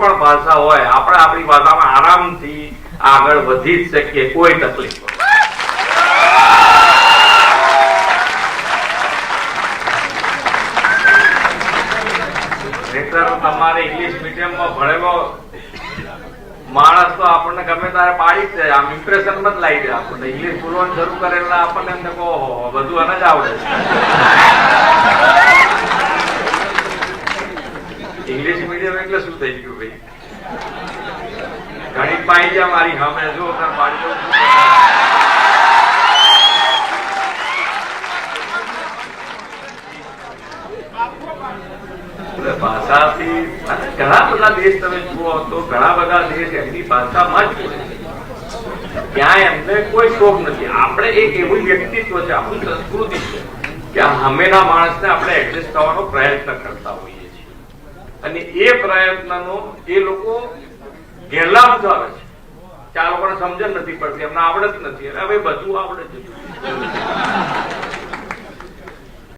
પણ ભાષા હોય આપણે આપણી ભાષામાં આરામથી આગળ વધી જ શકીએ, કોઈ તકલીફ નહીતર તમારે ઇંગ્લિશ મીડિયમમાં ભણેલો માણસ તો આપણને ગમે ત્યારે પાડી જ જાય, આમ ઇમ્પ્રેશન માં જ લાવી દે. આપણને ઇંગ્લિશ બોલવાનું શરૂ કરેલા આપણને એમને કહો બધું એને જ આવડે છે. ઇંગ્લિશ મીડિયમ એટલે શું થઈ ગયું ભાઈ? ગણિત માં આવી જાય મારી સામે જો પાડી દઉં. ભાષાથી ઘણા બધા દેશ તમે જુઓ તો ઘણા બધા દેશ એમની ભાષામાં જ બોલે છે, ત્યાં એમને કોઈ શોખ નથી. આપણે એક એવું વ્યક્તિત્વ છે, આપણું સંસ્કૃતિ છે કે સામેના માણસને આપણે એડજસ્ટ થવાનો પ્રયત્ન કરતા હોઈએ છીએ, અને એ પ્રયત્નનો એ લોકો ગેરલાભ ઉઠાવે છે કે આ લોકોને સમજણ નથી પડતી, એમને આવડત નથી, અને હવે બધું આવડે છે.